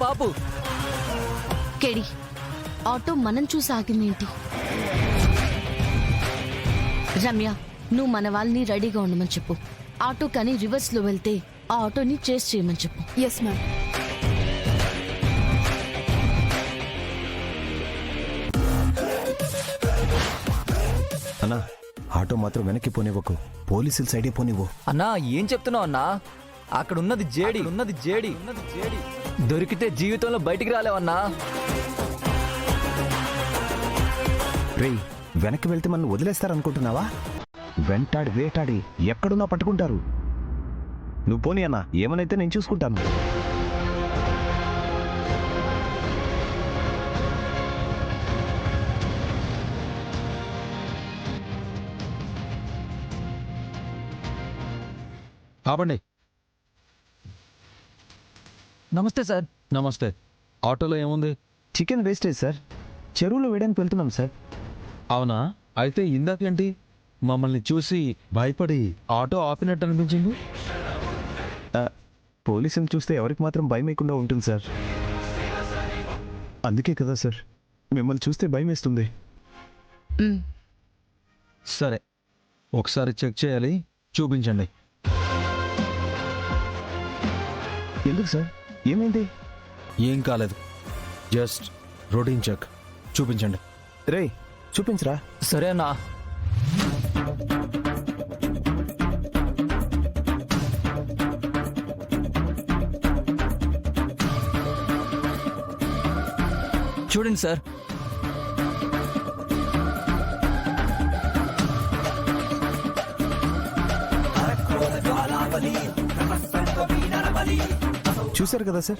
పాపు కేడి ఆటో మనం చూసి ఆగిందేంటి? రమ్య, నువ్వు మన వాళ్ళని రెడీగా ఉండమని చెప్పు. ఆటో కానీ రివర్స్ లో వెళ్తే ఆ ఆటోని చేస్ చేయమని చెప్పు. Yes ma'am. అన్నా ఆటో మాత్రం వెనక్కి పోనివ్వకు, పోలీసుల సైడే పోనివ్వు. అన్నా ఏం చెప్తున్నావు అన్నా? అక్కడ ఉన్నది జేడి దొరికితే జీవితంలో బయటికి రాలేవన్నా. రేయ్, వెనక్కి వెళ్తే మనం వదిలేస్తారనుకుంటున్నావా? వెంటాడి వేటాడి ఎక్కడున్నా పట్టుకుంటారు. నువ్వు పోనీ అన్నా, ఏమనైతే నేను చూసుకుంటాను. ఆపండి. నమస్తే సార్. నమస్తే. ఆటోలో ఏముంది? చికెన్ వేస్టేజ్ సార్, చెరువులో వేయడానికి వెళ్తున్నాం సార్. అవునా? అయితే ఇందాకేంటి మమ్మల్ని చూసి భయపడి ఆటో ఆపినట్టు అనిపించింది? పోలీసుని చూస్తే ఎవరికి మాత్రం భయం వేయకుండా ఉంటుంది సార్. అందుకే కదా సార్ మిమ్మల్ని చూస్తే భయం వేస్తుంది. సరే, ఒకసారి చెక్ చేయాలి, చూపించండి. ఎందుకు సార్, ఏమైంది? ఏం కాలేదు, జస్ట్ రొటీన్ చెక్. చూపించండి. రే చూపించరా. సరే అన్నా. చూడండి సార్. చూశారు కదా సార్,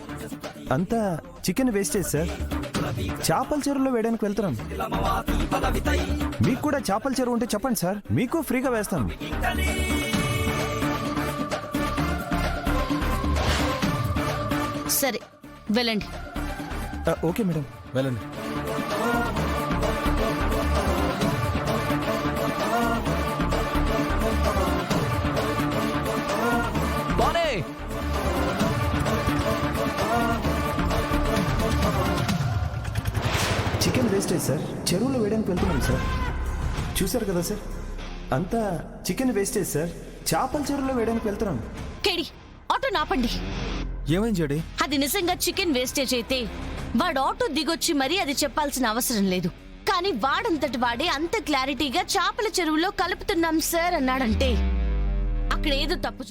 అంతా చికెన్ వేస్టేజ్ సార్. చేపల చెరువులో వేయడానికి వెళ్తున్నాం. మీకు కూడా చేపల చెరువు ఉంటే చెప్పండి సార్, మీకు ఫ్రీగా వేస్తాం. సరే వెళ్ళండి. ఓకే మేడం, వెళ్ళండి. బానే చికెన్ వేస్టేజ్ సార్, చెరువులో వేయడానికి వెళ్తున్నాం సార్. చూశారు కదా సార్, అంతా చికెన్ వేస్టేజ్ సార్. చేపల చెరువులో వేయడానికి వెళ్తున్నాం. కేడి ఆటో నాపండి. ఏమైంది జేడి? అది నిజంగా చికెన్ వేస్టేజ్ అయితే వాడు ఆటో దిగొచ్చి మరీ అది చెప్పాల్సిన అవసరం లేదు. కానీ వాడంతటి వాడే అంత క్లారిటీగా చేపల చెరువులో కలుపుతున్నాం సార్ అన్నాడంటే అక్కడ ఏదో తప్పు